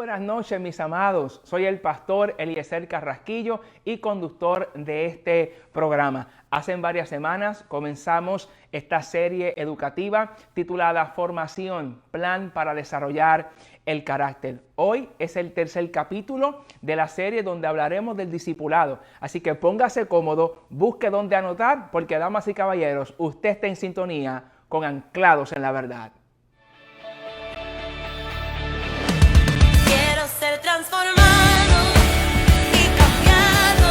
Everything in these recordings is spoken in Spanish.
buenas noches, mis amados. Soy el pastor Eliezer Carrasquillo y conductor de este programa. Hace varias semanas comenzamos esta serie educativa titulada Formación, Plan para Desarrollar el Carácter. Hoy es el tercer capítulo de la serie donde hablaremos del discipulado. Así que póngase cómodo, busque dónde anotar, porque damas y caballeros, usted está en sintonía con Anclados en la Verdad. Ser transformado y cambiado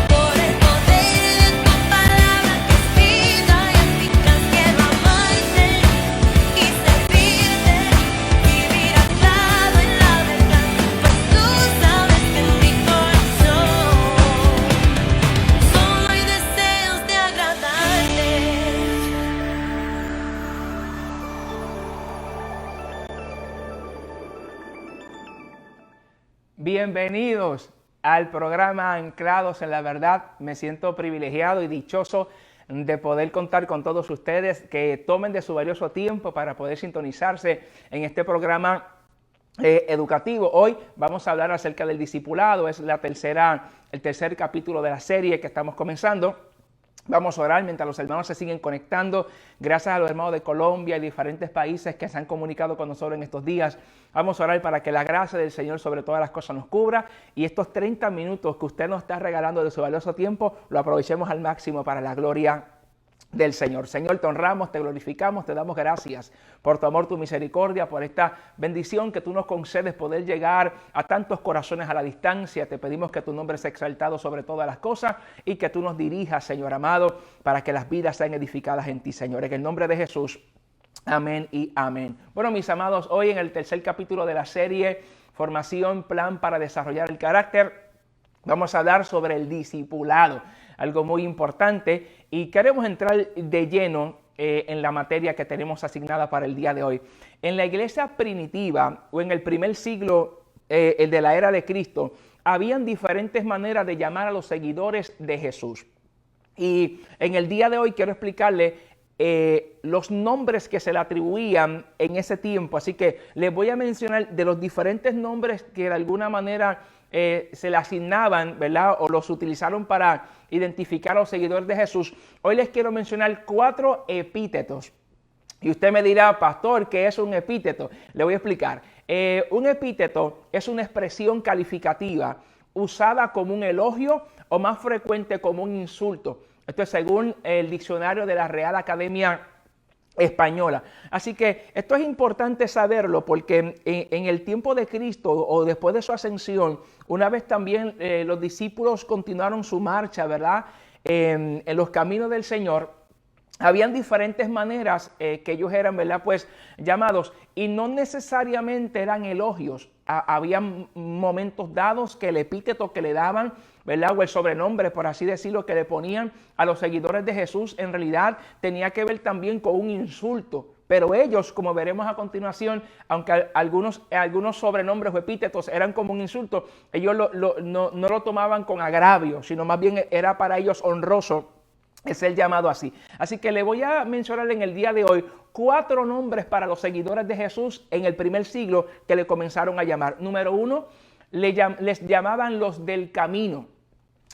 por el poder de tu palabra que es vida y eficaz. Quiero amarte y servirte, vivir anclado en la verdad, pues tú sabes que en mi corazón solo hay deseos de agradarte. Bienvenidos al programa Anclados en la Verdad. Me siento privilegiado y dichoso de poder contar con todos ustedes que tomen de su valioso tiempo para poder sintonizarse en este programa educativo. Hoy vamos a hablar acerca del discipulado. Es el tercer capítulo de la serie que estamos comenzando. Vamos a orar mientras los hermanos se siguen conectando. Gracias a los hermanos de Colombia y diferentes países que se han comunicado con nosotros en estos días. Vamos a orar para que la gracia del Señor sobre todas las cosas nos cubra y estos 30 minutos que usted nos está regalando de su valioso tiempo, lo aprovechemos al máximo para la gloria del Señor. Señor, te honramos, te glorificamos, te damos gracias por tu amor, tu misericordia, por esta bendición que tú nos concedes poder llegar a tantos corazones a la distancia. Te pedimos que tu nombre sea exaltado sobre todas las cosas y que tú nos dirijas, Señor amado, para que las vidas sean edificadas en ti, Señor. En el nombre de Jesús, amén y amén. Bueno, mis amados, hoy en el tercer capítulo de la serie Formación, Plan para Desarrollar el Carácter, vamos a hablar sobre el discipulado, algo muy importante, y queremos entrar de lleno en la materia que tenemos asignada para el día de hoy. En la iglesia primitiva o en el primer siglo, el de la era de Cristo, habían diferentes maneras de llamar a los seguidores de Jesús. Y en el día de hoy quiero explicarle los nombres que se le atribuían en ese tiempo. Así que les voy a mencionar de los diferentes nombres que de alguna manera se le asignaban, ¿verdad? O los utilizaron para identificar a los seguidores de Jesús. Hoy les quiero mencionar 4 epítetos. Y usted me dirá, pastor, ¿qué es un epíteto? Le voy a explicar. Un epíteto es una expresión calificativa usada como un elogio o más frecuente como un insulto. Esto es según el diccionario de la Real Academia Española. Así que esto es importante saberlo porque en el tiempo de Cristo o después de su ascensión, una vez también los discípulos continuaron su marcha, ¿verdad? En los caminos del Señor. Habían diferentes maneras que ellos eran, ¿verdad? Pues llamados, y no necesariamente eran elogios. Habían momentos dados que el epíteto que le daban, ¿verdad? O el sobrenombre, por así decirlo, que le ponían a los seguidores de Jesús, en realidad tenía que ver también con un insulto. Pero ellos, como veremos a continuación, aunque algunos sobrenombres o epítetos eran como un insulto, ellos no lo tomaban con agravio, sino más bien era para ellos honroso. Es el llamado así. Así que le voy a mencionar en el día de hoy 4 nombres para los seguidores de Jesús en el primer siglo que le comenzaron a llamar. Número 1, les llamaban los del camino.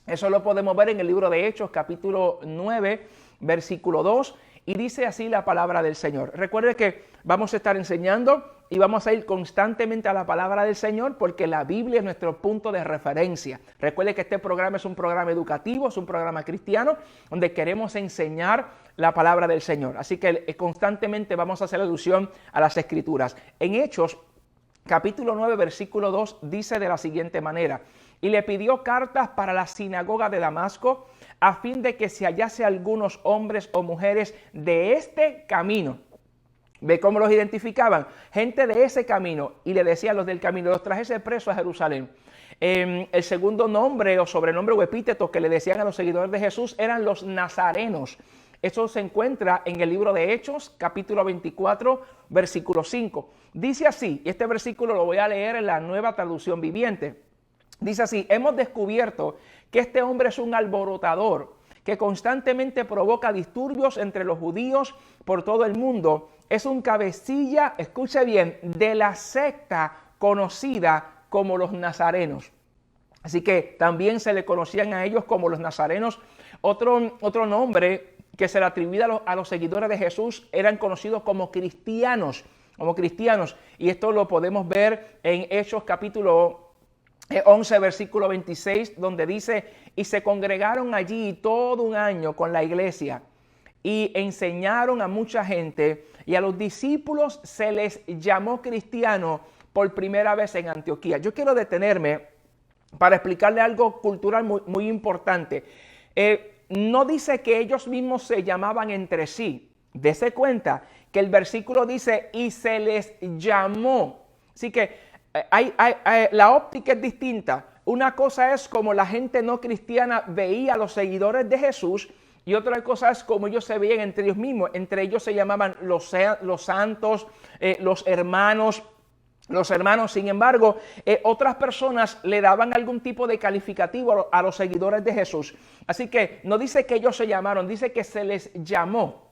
Eso lo podemos ver en el libro de Hechos, capítulo 9, versículo 2. Y dice así la palabra del Señor. Recuerde que vamos a estar enseñando y vamos a ir constantemente a la palabra del Señor porque la Biblia es nuestro punto de referencia. Recuerde que este programa es un programa educativo, es un programa cristiano donde queremos enseñar la palabra del Señor. Así que constantemente vamos a hacer alusión a las Escrituras. En Hechos, capítulo 9, versículo 2, dice de la siguiente manera: y le pidió cartas para la sinagoga de Damasco, a fin de que se hallase algunos hombres o mujeres de este camino. ¿Ve cómo los identificaban? Gente de ese camino. Y le decían los del camino, los trajese presos a Jerusalén. El segundo nombre o sobrenombre o epíteto que le decían a los seguidores de Jesús eran los nazarenos. Eso se encuentra en el libro de Hechos, capítulo 24, versículo 5. Dice así, y este versículo lo voy a leer en la Nueva Traducción Viviente. Dice así: hemos descubierto que este hombre es un alborotador que constantemente provoca disturbios entre los judíos por todo el mundo. Es un cabecilla, escuche bien, de la secta conocida como los nazarenos. Así que también se le conocían a ellos como los nazarenos. Otro nombre que se le atribuía a los seguidores de Jesús eran conocidos como cristianos. Y esto lo podemos ver en Hechos capítulo 11, versículo 26, donde dice: y se congregaron allí todo un año con la iglesia y enseñaron a mucha gente, y a los discípulos se les llamó cristianos por primera vez en Antioquía. Yo quiero detenerme para explicarle algo cultural muy importante. No dice que ellos mismos se llamaban entre sí. Dese cuenta que el versículo dice: y se les llamó. Así que la óptica es distinta. Una cosa es como la gente no cristiana veía a los seguidores de Jesús, y otra cosa es como ellos se veían entre ellos mismos. Entre ellos se llamaban los santos, los hermanos. Sin embargo, otras personas le daban algún tipo de calificativo a los seguidores de Jesús. Así que no dice que ellos se llamaron, dice que se les llamó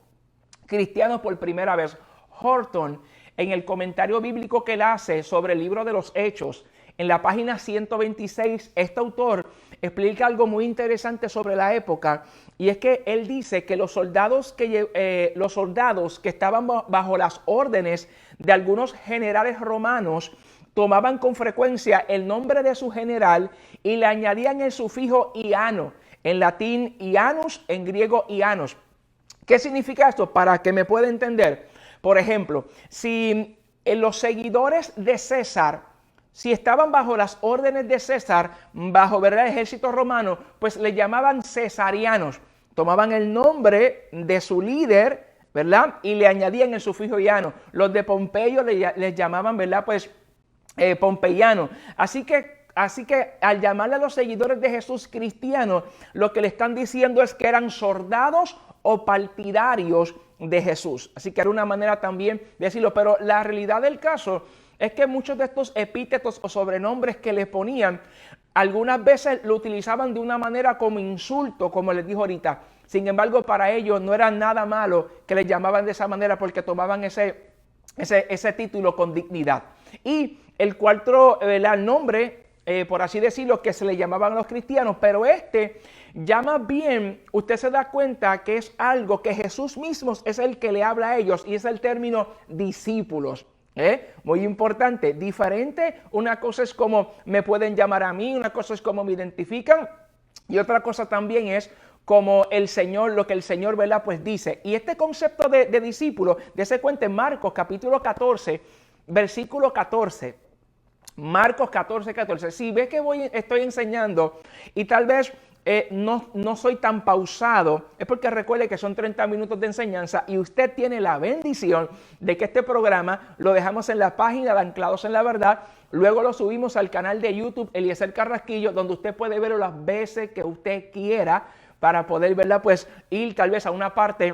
cristianos por primera vez. Horton, en el comentario bíblico que él hace sobre el libro de los Hechos, en la página 126, este autor explica algo muy interesante sobre la época, y es que él dice que los soldados que estaban bajo las órdenes de algunos generales romanos tomaban con frecuencia el nombre de su general y le añadían el sufijo iano, en latín ianus, en griego ianos. ¿Qué significa esto? Para que me pueda entender. Por ejemplo, si los seguidores de César, si estaban bajo las órdenes de César, bajo, ¿verdad?, el ejército romano, pues le llamaban cesarianos. Tomaban el nombre de su líder, ¿verdad?, y le añadían el sufijo iano. Los de Pompeyo les llamaban, ¿verdad?, pues pompeyanos. Así que al llamarle a los seguidores de Jesús cristianos, lo que le están diciendo es que eran soldados o partidarios de Jesús. Así que era una manera también de decirlo. Pero la realidad del caso es que muchos de estos epítetos o sobrenombres que le ponían, algunas veces lo utilizaban de una manera como insulto, como les dijo ahorita. Sin embargo, para ellos no era nada malo que les llamaban de esa manera, porque tomaban ese título con dignidad. Y el cuarto nombre, por así decirlo, que se le llamaban a los cristianos, pero ya más bien usted se da cuenta que es algo que Jesús mismo es el que le habla a ellos, y es el término discípulos. Muy importante, diferente. Una cosa es como me pueden llamar a mí, una cosa es como me identifican, y otra cosa también es como el Señor, lo que el Señor, ¿verdad?, pues dice. Y este concepto de discípulo, dése cuenta en Marcos capítulo 14, versículo 14. Marcos 14, 14. Si ve que estoy enseñando y tal vez no soy tan pausado, es porque recuerde que son 30 minutos de enseñanza, y usted tiene la bendición de que este programa lo dejamos en la página de Anclados en la Verdad. Luego lo subimos al canal de YouTube Eliezer Carrasquillo, donde usted puede verlo las veces que usted quiera, para poder, ¿verdad?, pues ir tal vez a una parte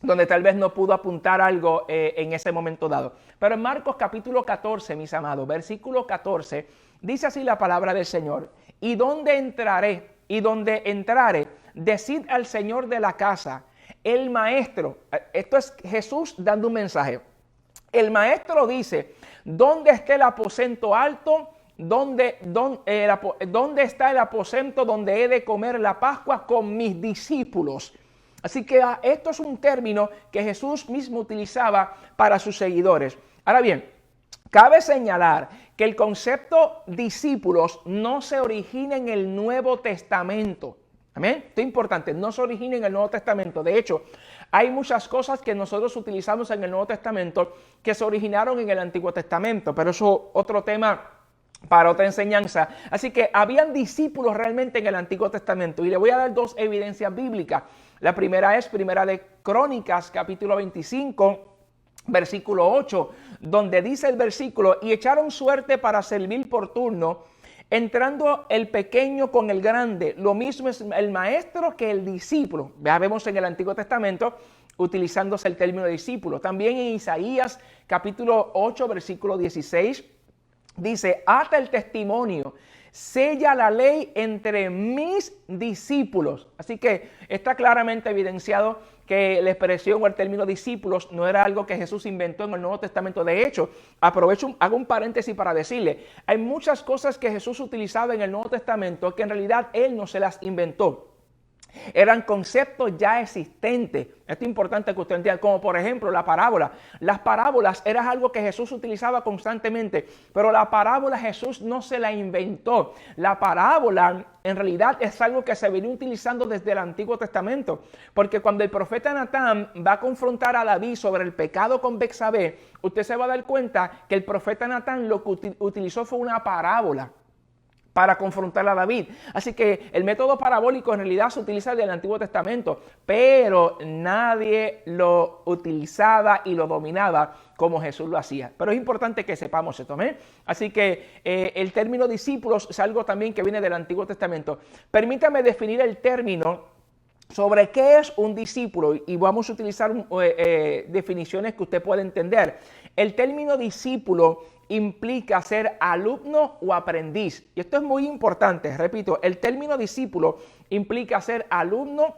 donde tal vez no pudo apuntar algo en ese momento dado. Pero en Marcos capítulo 14, mis amados, versículo 14, dice así la palabra del Señor: y donde entrare, decid al Señor de la casa, el maestro. Esto es Jesús dando un mensaje. El maestro dice: ¿dónde está el aposento alto? ¿Dónde está el aposento donde he de comer la Pascua con mis discípulos? Así que esto es un término que Jesús mismo utilizaba para sus seguidores. Ahora bien, cabe señalar que el concepto discípulos no se origina en el Nuevo Testamento. Amén. Esto es importante, no se origina en el Nuevo Testamento. De hecho, hay muchas cosas que nosotros utilizamos en el Nuevo Testamento que se originaron en el Antiguo Testamento, pero eso es otro tema para otra enseñanza. Así que habían discípulos realmente en el Antiguo Testamento, y le voy a dar dos evidencias bíblicas. La primera es Primera de Crónicas, capítulo 25, versículo 8, donde dice el versículo: y echaron suerte para servir por turno, entrando el pequeño con el grande. Lo mismo es el maestro que el discípulo. Ya vemos en el Antiguo Testamento utilizándose el término discípulo. También en Isaías, capítulo 8, versículo 16, dice, ata el testimonio, sella la ley entre mis discípulos. Así que está claramente evidenciado que la expresión o el término discípulos no era algo que Jesús inventó en el Nuevo Testamento. De hecho, hago un paréntesis para decirle, hay muchas cosas que Jesús utilizaba en el Nuevo Testamento que en realidad Él no se las inventó. Eran conceptos ya existentes. Esto es importante que usted entienda, como por ejemplo la parábola. Las parábolas eran algo que Jesús utilizaba constantemente, pero la parábola Jesús no se la inventó. La parábola en realidad es algo que se venía utilizando desde el Antiguo Testamento, porque cuando el profeta Natán va a confrontar a David sobre el pecado con Betsabé, usted se va a dar cuenta que el profeta Natán lo que utilizó fue una parábola para confrontar a David. Así que el método parabólico en realidad se utiliza desde el Antiguo Testamento, pero nadie lo utilizaba y lo dominaba como Jesús lo hacía. Pero es importante que sepamos esto, ¿eh? Así que el término discípulos es algo también que viene del Antiguo Testamento. Permítame definir el término sobre qué es un discípulo y vamos a utilizar definiciones que usted pueda entender. El término discípulo implica ser alumno o aprendiz. Y esto es muy importante, repito, el término discípulo implica ser alumno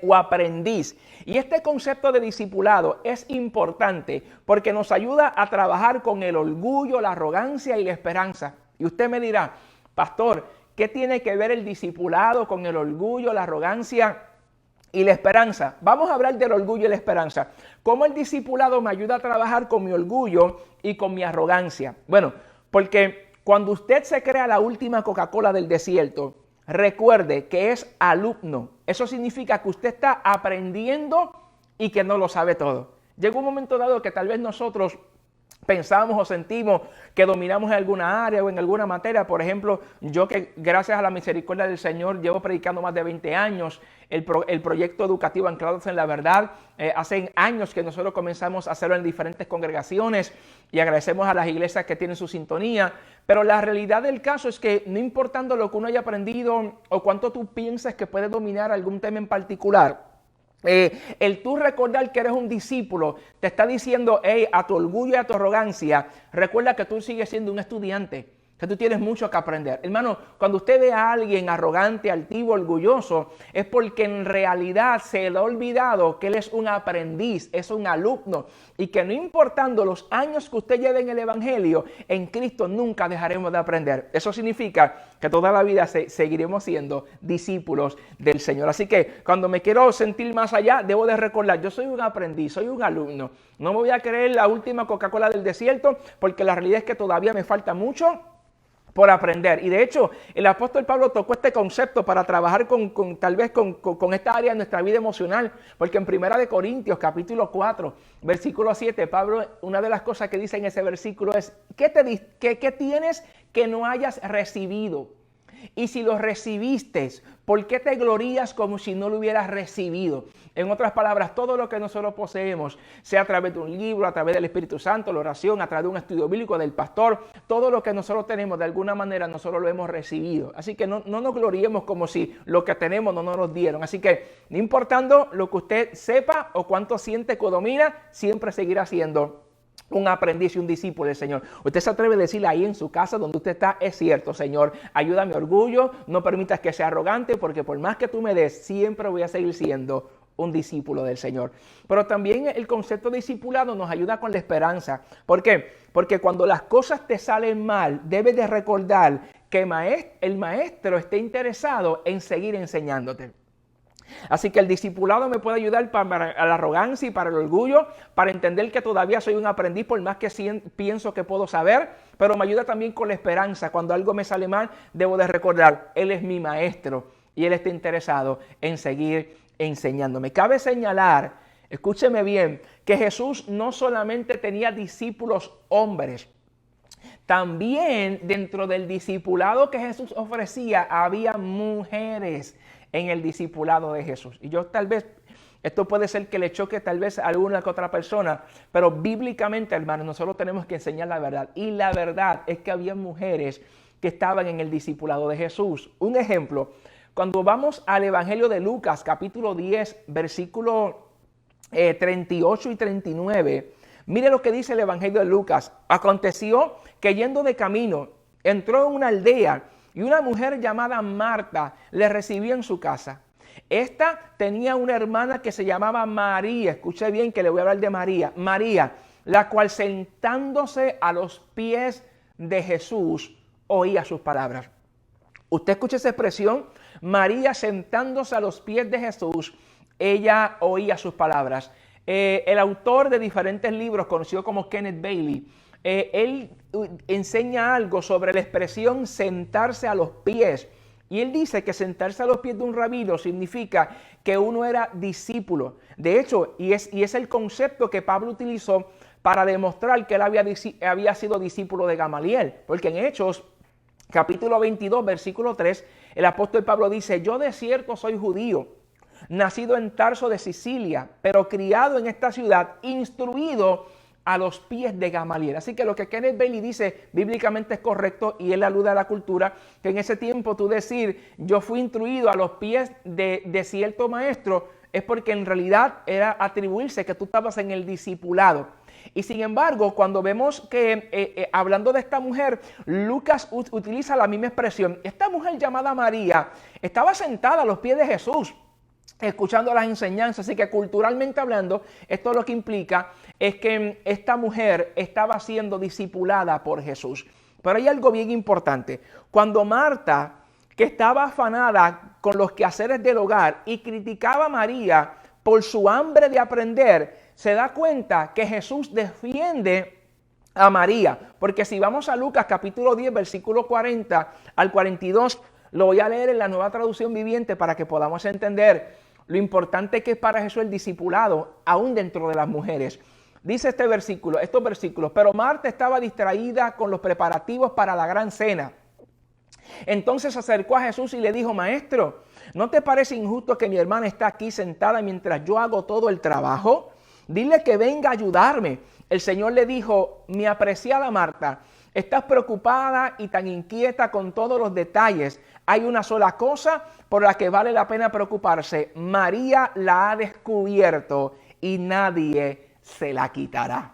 o aprendiz. Y este concepto de discipulado es importante porque nos ayuda a trabajar con el orgullo, la arrogancia y la esperanza. Y usted me dirá, pastor, ¿qué tiene que ver el discipulado con el orgullo, la arrogancia y la esperanza? Vamos a hablar del orgullo y la esperanza. ¿Cómo el discipulado me ayuda a trabajar con mi orgullo y con mi arrogancia? Bueno, porque cuando usted se crea la última Coca-Cola del desierto, recuerde que es alumno. Eso significa que usted está aprendiendo y que no lo sabe todo. Llega un momento dado que tal vez nosotros pensamos o sentimos que dominamos en alguna área o en alguna materia. Por ejemplo, yo que gracias a la misericordia del Señor llevo predicando más de 20 años el proyecto educativo Anclados en la Verdad. Hace años que nosotros comenzamos a hacerlo en diferentes congregaciones y agradecemos a las iglesias que tienen su sintonía. Pero la realidad del caso es que no importando lo que uno haya aprendido o cuánto tú piensas que puedes dominar algún tema en particular, el tú recordar que eres un discípulo te está diciendo, hey, a tu orgullo y a tu arrogancia, recuerda que tú sigues siendo un estudiante, que tú tienes mucho que aprender. Hermano, cuando usted ve a alguien arrogante, altivo, orgulloso, es porque en realidad se le ha olvidado que él es un aprendiz, es un alumno, y que no importando los años que usted lleve en el Evangelio, en Cristo nunca dejaremos de aprender. Eso significa que toda la vida seguiremos siendo discípulos del Señor. Así que cuando me quiero sentir más allá, debo de recordar, yo soy un aprendiz, soy un alumno. No me voy a creer la última Coca-Cola del desierto, porque la realidad es que todavía me falta mucho por aprender. Y de hecho, el apóstol Pablo tocó este concepto para trabajar tal vez con esta área de nuestra vida emocional, porque en 1 Corintios capítulo 4, versículo 7, Pablo, una de las cosas que dice en ese versículo es, ¿qué tienes que no hayas recibido? Y si lo recibiste, ¿por qué te glorías como si no lo hubieras recibido? En otras palabras, todo lo que nosotros poseemos, sea a través de un libro, a través del Espíritu Santo, la oración, a través de un estudio bíblico del pastor, todo lo que nosotros tenemos, de alguna manera, nosotros lo hemos recibido. Así que no nos gloriemos como si lo que tenemos no nos lo dieron. Así que, no importando lo que usted sepa o cuánto siente que domina, siempre seguirá siendo un aprendiz y un discípulo del Señor. Usted se atreve a decirle ahí en su casa donde usted está, es cierto, Señor, ayuda a mi orgullo, no permitas que sea arrogante, porque por más que tú me des, siempre voy a seguir siendo un discípulo del Señor. Pero también el concepto de discipulado nos ayuda con la esperanza. ¿Por qué? Porque cuando las cosas te salen mal, debes de recordar que el maestro está interesado en seguir enseñándote. Así que el discipulado me puede ayudar para la arrogancia y para el orgullo, para entender que todavía soy un aprendiz por más que pienso que puedo saber, pero me ayuda también con la esperanza. Cuando algo me sale mal, debo de recordar, Él es mi maestro y Él está interesado en seguir enseñándome. Cabe señalar, escúcheme bien, que Jesús no solamente tenía discípulos hombres, también dentro del discipulado que Jesús ofrecía había mujeres en el discipulado de Jesús. Y yo tal vez, esto puede ser que le choque tal vez a alguna que otra persona, pero bíblicamente, hermanos, nosotros tenemos que enseñar la verdad. Y la verdad es que había mujeres que estaban en el discipulado de Jesús. Un ejemplo, cuando vamos al Evangelio de Lucas, capítulo 10, versículo 38 y 39, mire lo que dice el Evangelio de Lucas. Aconteció que yendo de camino entró en una aldea y una mujer llamada Marta le recibió en su casa. Esta tenía una hermana que se llamaba María, escuche bien que le voy a hablar de María, la cual sentándose a los pies de Jesús oía sus palabras. Usted escucha esa expresión, María sentándose a los pies de Jesús, ella oía sus palabras. El autor de diferentes libros, conocido como Kenneth Bailey, él enseña algo sobre la expresión sentarse a los pies. Y él dice que sentarse a los pies de un rabino significa que uno era discípulo. De hecho, y es el concepto que Pablo utilizó para demostrar que él había sido discípulo de Gamaliel. Porque en Hechos, capítulo 22, versículo 3, el apóstol Pablo dice, yo de cierto soy judío, nacido en Tarso de Sicilia, pero criado en esta ciudad, instruido a los pies de Gamaliel. Así que lo que Kenneth Bailey dice bíblicamente es correcto y él alude a la cultura, que en ese tiempo tú decir yo fui instruido a los pies de cierto maestro es porque en realidad era atribuirse que tú estabas en el discipulado. Y sin embargo, cuando vemos que hablando de esta mujer, Lucas utiliza la misma expresión. Esta mujer llamada María estaba sentada a los pies de Jesús, escuchando las enseñanzas. Así que culturalmente hablando, esto lo que implica es que esta mujer estaba siendo discipulada por Jesús. Pero hay algo bien importante. Cuando Marta, que estaba afanada con los quehaceres del hogar y criticaba a María por su hambre de aprender, se da cuenta que Jesús defiende a María. Porque si vamos a Lucas capítulo 10, versículo 40 al 42, lo voy a leer en la Nueva Traducción Viviente para que podamos entender lo importante que es para Jesús el discipulado, aún dentro de las mujeres. Dice estos versículos, pero Marta estaba distraída con los preparativos para la gran cena. Entonces se acercó a Jesús y le dijo, Maestro, ¿no te parece injusto que mi hermana está aquí sentada mientras yo hago todo el trabajo? Dile que venga a ayudarme. El Señor le dijo, mi apreciada Marta, estás preocupada y tan inquieta con todos los detalles. Hay una sola cosa por la que vale la pena preocuparse. María la ha descubierto y nadie se la quitará.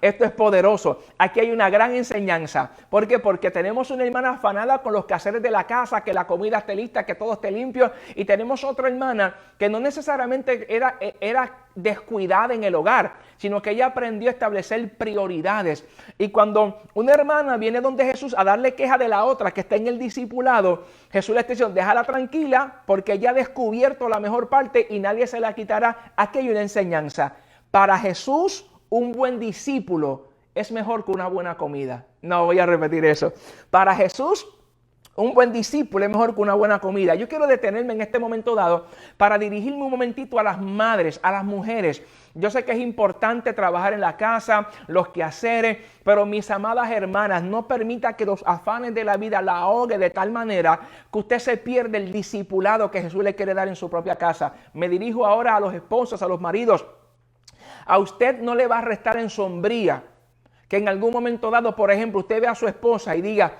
Esto es poderoso. Aquí hay una gran enseñanza. ¿Por qué? Porque tenemos una hermana afanada con los quehaceres de la casa, que la comida esté lista, que todo esté limpio. Y tenemos otra hermana que no necesariamente era descuidada en el hogar, sino que ella aprendió a establecer prioridades. Y cuando una hermana viene donde Jesús a darle queja de la otra que está en el discipulado, Jesús le está diciendo, déjala tranquila porque ella ha descubierto la mejor parte y nadie se la quitará. Aquí hay una enseñanza. Para Jesús, un buen discípulo es mejor que una buena comida. No voy a repetir eso. Para Jesús, un buen discípulo es mejor que una buena comida. Yo quiero detenerme en este momento dado para dirigirme un momentito a las madres, a las mujeres. Yo sé que es importante trabajar en la casa, los quehaceres, pero mis amadas hermanas, no permita que los afanes de la vida la ahogue de tal manera que usted se pierde el discipulado que Jesús le quiere dar en su propia casa. Me dirijo ahora a los esposos, a los maridos. A usted no le va a restar en sombría que en algún momento dado, por ejemplo, usted ve a su esposa y diga,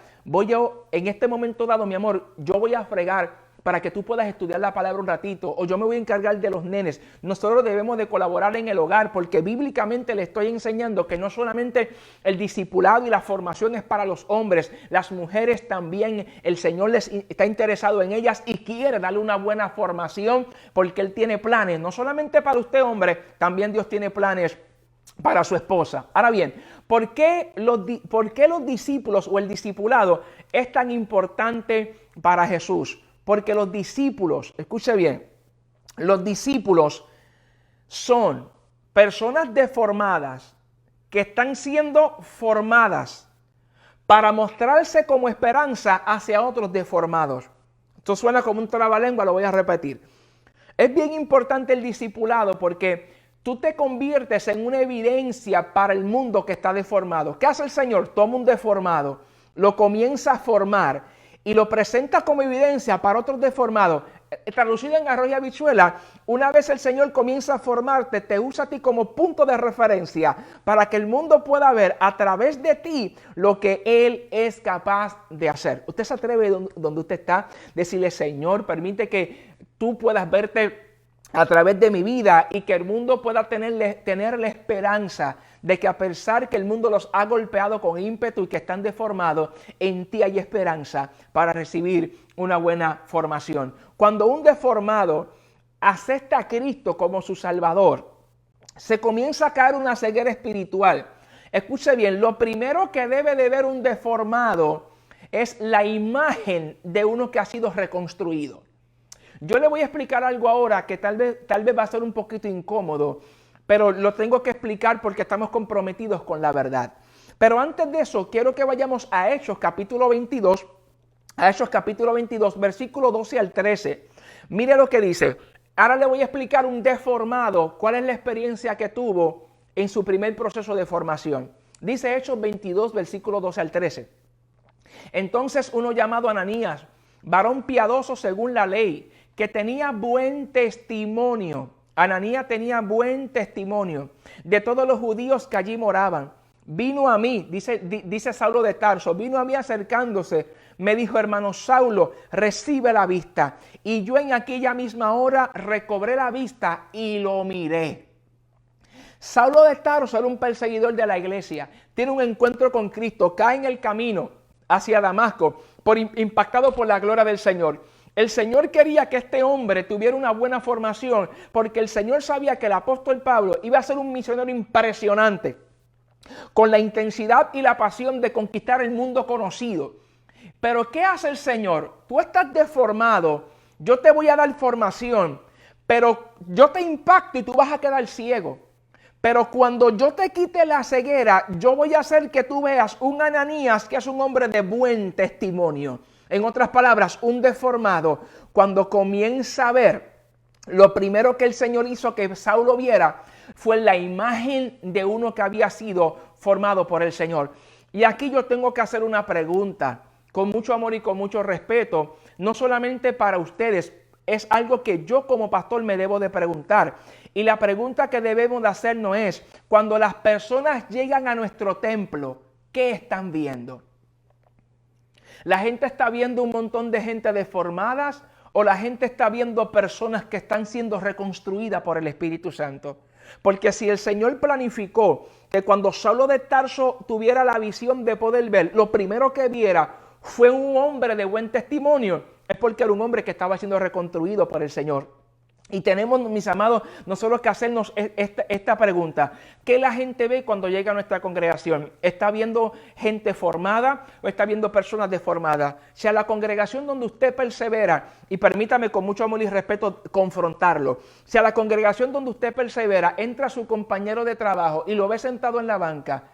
en este momento dado, mi amor, yo voy a fregar para que tú puedas estudiar la palabra un ratito, o yo me voy a encargar de los nenes. Nosotros debemos de colaborar en el hogar, porque bíblicamente le estoy enseñando que no solamente el discipulado y la formación es para los hombres, las mujeres también, el Señor les está interesado en ellas y quiere darle una buena formación, porque Él tiene planes, no solamente para usted, hombre, también Dios tiene planes para su esposa. Ahora bien, ¿por qué los discípulos o el discipulado es tan importante para Jesús? Porque los discípulos, escuche bien, los discípulos son personas deformadas que están siendo formadas para mostrarse como esperanza hacia otros deformados. Esto suena como un trabalengua, lo voy a repetir. Es bien importante el discipulado porque tú te conviertes en una evidencia para el mundo que está deformado. ¿Qué hace el Señor? Toma un deformado, lo comienza a formar y lo presenta como evidencia para otros deformados. Traducido en arroz y habichuela, una vez el Señor comienza a formarte, te usa a ti como punto de referencia para que el mundo pueda ver a través de ti lo que Él es capaz de hacer. Usted se atreve donde usted está, decirle, Señor, permite que tú puedas verte a través de mi vida y que el mundo pueda tener la esperanza de que a pesar que el mundo los ha golpeado con ímpetu y que están deformados, en ti hay esperanza para recibir una buena formación. Cuando un deformado acepta a Cristo como su Salvador, se comienza a caer una ceguera espiritual. Escuche bien, lo primero que debe de ver un deformado es la imagen de uno que ha sido reconstruido. Yo le voy a explicar algo ahora que tal vez va a ser un poquito incómodo, pero lo tengo que explicar porque estamos comprometidos con la verdad. Pero antes de eso, quiero que vayamos a Hechos capítulo 22, versículo 12 al 13. Mire lo que dice. Ahora le voy a explicar un deformado, cuál es la experiencia que tuvo en su primer proceso de formación. Dice Hechos 22, versículo 12 al 13. Entonces uno llamado Ananías, varón piadoso según la ley, que tenía buen testimonio. Ananías tenía buen testimonio de todos los judíos que allí moraban. Vino a mí, dice Saulo de Tarso, vino a mí acercándose, me dijo, hermano Saulo, recibe la vista. Y yo en aquella misma hora recobré la vista y lo miré. Saulo de Tarso era un perseguidor de la iglesia, tiene un encuentro con Cristo, cae en el camino hacia Damasco, impactado por la gloria del Señor. El Señor quería que este hombre tuviera una buena formación, porque el Señor sabía que el apóstol Pablo iba a ser un misionero impresionante, con la intensidad y la pasión de conquistar el mundo conocido. Pero ¿qué hace el Señor? Tú estás deformado, yo te voy a dar formación, pero yo te impacto y tú vas a quedar ciego. Pero cuando yo te quite la ceguera, yo voy a hacer que tú veas un Ananías que es un hombre de buen testimonio. En otras palabras, un deformado, cuando comienza a ver, lo primero que el Señor hizo que Saulo viera fue la imagen de uno que había sido formado por el Señor. Y aquí yo tengo que hacer una pregunta, con mucho amor y con mucho respeto, no solamente para ustedes, es algo que yo como pastor me debo de preguntar. Y la pregunta que debemos de hacernos es, cuando las personas llegan a nuestro templo, ¿qué están viendo? ¿La gente está viendo un montón de gente deformadas o la gente está viendo personas que están siendo reconstruidas por el Espíritu Santo? Porque si el Señor planificó que cuando Saulo de Tarso tuviera la visión de poder ver, lo primero que viera fue un hombre de buen testimonio, es porque era un hombre que estaba siendo reconstruido por el Señor. Y tenemos, mis amados, nosotros que hacernos esta pregunta. ¿Qué la gente ve cuando llega a nuestra congregación? ¿Está viendo gente formada o está viendo personas deformadas? Si a la congregación donde usted persevera, y permítame con mucho amor y respeto confrontarlo, si a la congregación donde usted persevera entra su compañero de trabajo y lo ve sentado en la banca,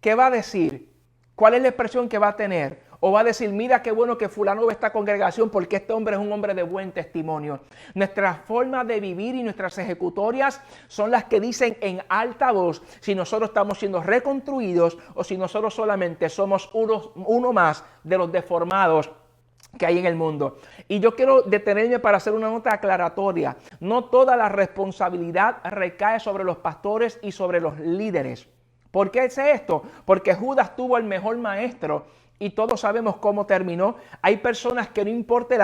¿qué va a decir? ¿Cuál es la expresión que va a tener? O va a decir, mira qué bueno que fulano ve esta congregación porque este hombre es un hombre de buen testimonio. Nuestra forma de vivir y nuestras ejecutorias son las que dicen en alta voz si nosotros estamos siendo reconstruidos o si nosotros solamente somos uno más de los deformados que hay en el mundo. Y yo quiero detenerme para hacer una nota aclaratoria. No toda la responsabilidad recae sobre los pastores y sobre los líderes. ¿Por qué es esto? Porque Judas tuvo el mejor maestro y todos sabemos cómo terminó. Hay personas que no importa el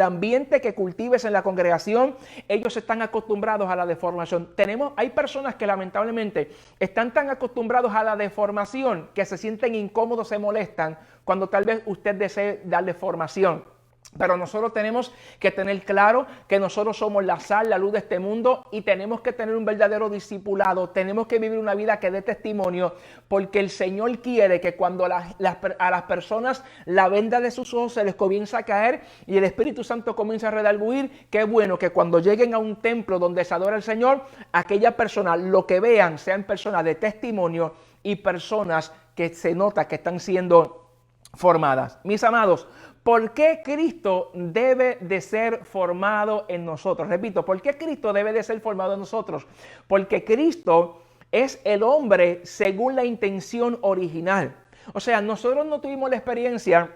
ambiente que cultives en la congregación, ellos están acostumbrados a la deformación. Hay personas que lamentablemente están tan acostumbrados a la deformación que se sienten incómodos, se molestan cuando tal vez usted desee darle formación. Pero nosotros tenemos que tener claro que nosotros somos la sal, la luz de este mundo y tenemos que tener un verdadero discipulado, tenemos que vivir una vida que dé testimonio, porque el Señor quiere que cuando a las personas la venda de sus ojos se les comienza a caer y el Espíritu Santo comienza a redarguir, qué bueno que cuando lleguen a un templo donde se adora al Señor, aquellas personas lo que vean sean personas de testimonio y personas que se nota que están siendo formadas. Mis amados, ¿por qué Cristo debe de ser formado en nosotros? Repito, ¿por qué Cristo debe de ser formado en nosotros? Porque Cristo es el hombre según la intención original. O sea, nosotros no tuvimos la experiencia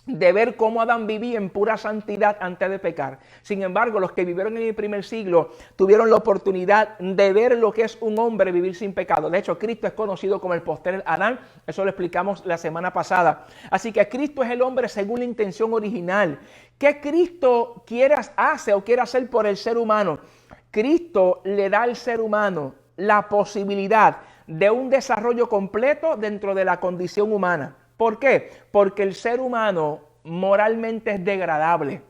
de ver cómo Adán vivía en pura santidad antes de pecar. Sin embargo, los que vivieron en el primer siglo tuvieron la oportunidad de ver lo que es un hombre vivir sin pecado. De hecho, Cristo es conocido como el postrer Adán. Eso lo explicamos la semana pasada. Así que Cristo es el hombre según la intención original. ¿Qué Cristo hace o quiere hacer por el ser humano? Cristo le da al ser humano la posibilidad de un desarrollo completo dentro de la condición humana. ¿Por qué? Porque el ser humano moralmente es degradable.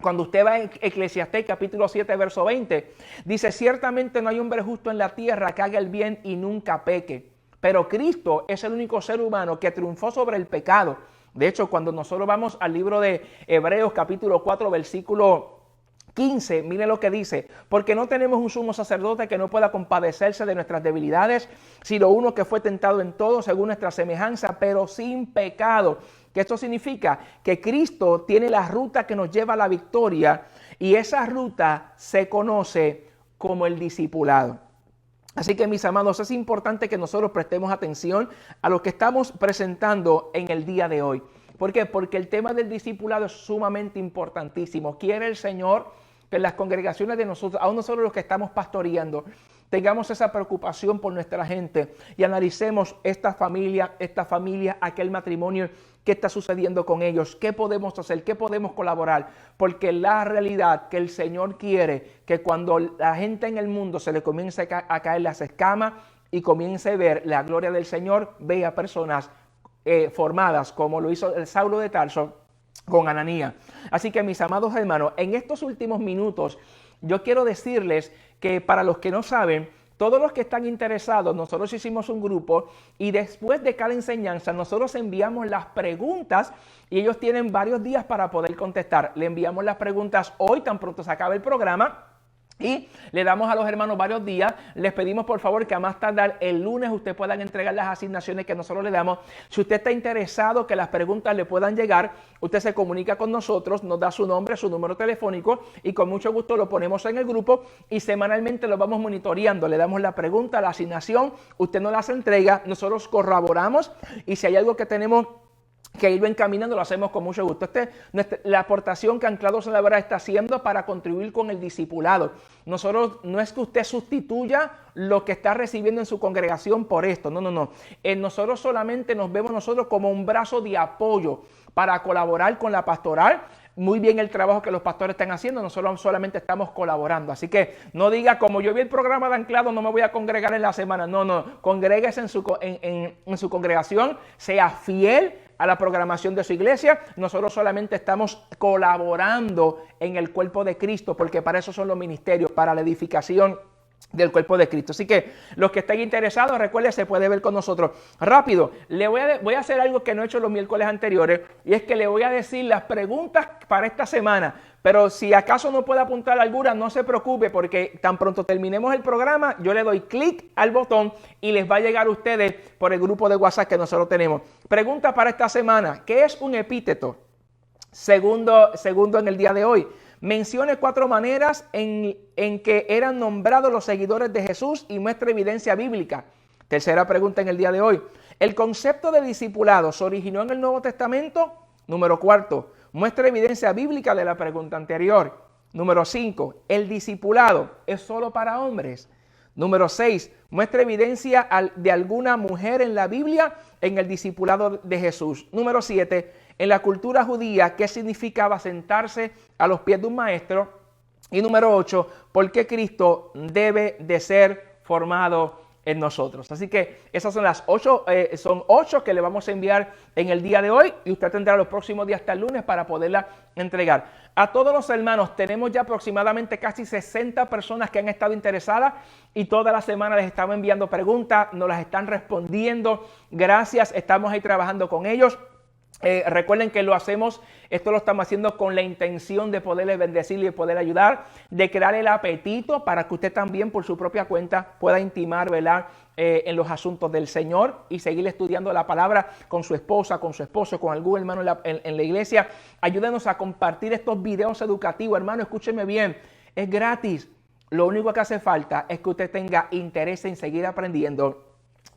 Cuando usted va en Eclesiastés capítulo 7, verso 20, dice, ciertamente no hay hombre justo en la tierra que haga el bien y nunca peque. Pero Cristo es el único ser humano que triunfó sobre el pecado. De hecho, cuando nosotros vamos al libro de Hebreos capítulo 4, versículo 15, mire lo que dice, porque no tenemos un sumo sacerdote que no pueda compadecerse de nuestras debilidades, sino uno que fue tentado en todo según nuestra semejanza, pero sin pecado. Que esto significa que Cristo tiene la ruta que nos lleva a la victoria y esa ruta se conoce como el discipulado. Así que, mis amados, es importante que nosotros prestemos atención a lo que estamos presentando en el día de hoy. ¿Por qué? Porque el tema del discipulado es sumamente importantísimo. Quiere el Señor que en las congregaciones de nosotros, aún nosotros los que estamos pastoreando, tengamos esa preocupación por nuestra gente y analicemos esta familia, aquel matrimonio, qué está sucediendo con ellos, qué podemos hacer, qué podemos colaborar. Porque la realidad que el Señor quiere que cuando la gente en el mundo se le comience a caer las escamas y comience a ver la gloria del Señor, vea personas formadas como lo hizo el Saulo de Tarso con Ananías. Así que, mis amados hermanos, en estos últimos minutos yo quiero decirles que para los que no saben, todos los que están interesados, nosotros hicimos un grupo y después de cada enseñanza nosotros enviamos las preguntas y ellos tienen varios días para poder contestar. Le enviamos las preguntas hoy, tan pronto se acabe el programa. Y le damos a los hermanos varios días. Les pedimos por favor que a más tardar el lunes ustedes puedan entregar las asignaciones que nosotros le damos. Si usted está interesado que las preguntas le puedan llegar, usted se comunica con nosotros, nos da su nombre, su número telefónico y con mucho gusto lo ponemos en el grupo y semanalmente lo vamos monitoreando. Le damos la pregunta, la asignación, usted nos las entrega, nosotros corroboramos y si hay algo que tenemos que irlo encaminando, lo hacemos con mucho gusto. La aportación que Anclados en la Verdad está haciendo para contribuir con el discipulado. Nosotros, no es que usted sustituya lo que está recibiendo en su congregación por esto, no. Nosotros solamente nos vemos nosotros como un brazo de apoyo para colaborar con la pastoral. Muy bien el trabajo que los pastores están haciendo, nosotros solamente estamos colaborando. Así que no diga, como yo vi el programa de Anclados, no me voy a congregar en la semana. No, congréguese en su congregación, sea fiel a la programación de su iglesia. Nosotros solamente estamos colaborando en el cuerpo de Cristo, porque para eso son los ministerios, para la edificación del cuerpo de Cristo. Así que los que estén interesados, recuerden, se puede ver con nosotros. Rápido, voy a hacer algo que no he hecho los miércoles anteriores, y es que le voy a decir las preguntas para esta semana. Pero si acaso no puede apuntar alguna, no se preocupe, porque tan pronto terminemos el programa, yo le doy clic al botón y les va a llegar a ustedes por el grupo de WhatsApp que nosotros tenemos. Pregunta para esta semana: ¿qué es un epíteto? Segundo en el día de hoy. Mencione 4 maneras en que eran nombrados los seguidores de Jesús y muestra evidencia bíblica. Tercera pregunta en el día de hoy. ¿El concepto de discipulado se originó en el Nuevo Testamento? Número 4. Muestra evidencia bíblica de la pregunta anterior. Número 5. ¿El discipulado es solo para hombres? Número 6. Muestra evidencia de alguna mujer en la Biblia en el discipulado de Jesús. Número 7. En la cultura judía, ¿qué significaba sentarse a los pies de un maestro? Y número 8. ¿Por qué Cristo debe de ser formado en nosotros? Así que esas son las 8, son 8 que le vamos a enviar en el día de hoy y usted tendrá los próximos días hasta el lunes para poderla entregar. A todos los hermanos, tenemos ya aproximadamente casi 60 personas que han estado interesadas y toda la semana les estamos enviando preguntas, nos las están respondiendo. Gracias, estamos ahí trabajando con ellos. Recuerden que esto lo estamos haciendo con la intención de poderles bendecir y de poder ayudar, de crear el apetito para que usted también por su propia cuenta pueda intimar, ¿verdad?, en los asuntos del Señor y seguir estudiando la palabra con su esposa, con su esposo, con algún hermano en la iglesia. Ayúdenos a compartir estos videos educativos, hermano, escúcheme bien, es gratis. Lo único que hace falta es que usted tenga interés en seguir aprendiendo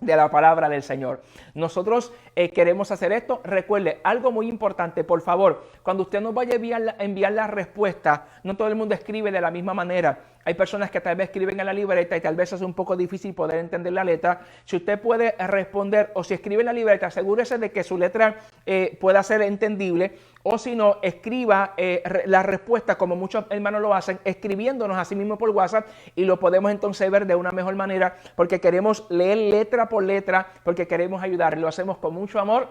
de la palabra del Señor. Nosotros queremos hacer esto. Recuerde, algo muy importante, por favor, cuando usted nos vaya a enviar la respuesta, no todo el mundo escribe de la misma manera. Hay personas que tal vez escriben en la libreta y tal vez es un poco difícil poder entender la letra. Si usted puede responder o si escribe en la libreta, asegúrese de que su letra pueda ser entendible. O si no, escriba la respuesta como muchos hermanos lo hacen, escribiéndonos así mismo por WhatsApp y lo podemos entonces ver de una mejor manera porque queremos leer letra por letra, porque queremos ayudar. Lo hacemos con mucho amor,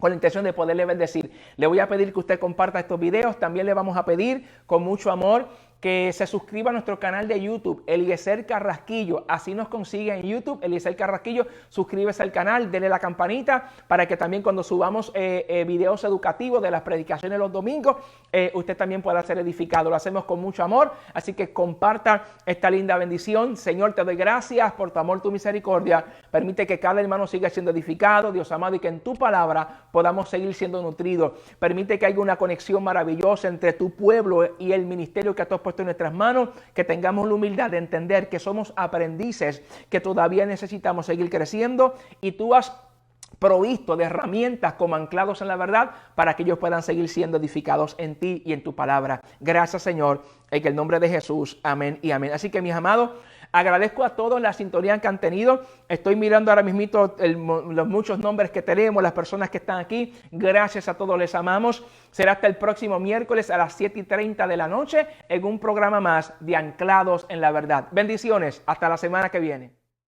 con la intención de poderle bendecir. Le voy a pedir que usted comparta estos videos. También le vamos a pedir con mucho amor que se suscriba a nuestro canal de YouTube, Eliezer Carrasquillo. Así nos consigue en YouTube, Eliezer Carrasquillo. Suscríbese al canal, denle la campanita para que también cuando subamos videos educativos de las predicaciones los domingos, usted también pueda ser edificado. Lo hacemos con mucho amor, así que comparta esta linda bendición. Señor, te doy gracias por tu amor, tu misericordia. Permite que cada hermano siga siendo edificado, Dios amado, y que en tu palabra podamos seguir siendo nutridos. Permite que haya una conexión maravillosa entre tu pueblo y el ministerio que tú has puesto en nuestras manos, que tengamos la humildad de entender que somos aprendices, que todavía necesitamos seguir creciendo y tú has provisto de herramientas como anclados en la verdad para que ellos puedan seguir siendo edificados en ti y en tu palabra. Gracias, Señor, en el nombre de Jesús. Amén y amén. Así que, mis amados, agradezco a todos la sintonía que han tenido. Estoy mirando ahora mismo los muchos nombres que tenemos, las personas que están aquí. Gracias a todos, les amamos. Será hasta el próximo miércoles a las 7:30 de la noche en un programa más de Anclados en la Verdad. Bendiciones. Hasta la semana que viene.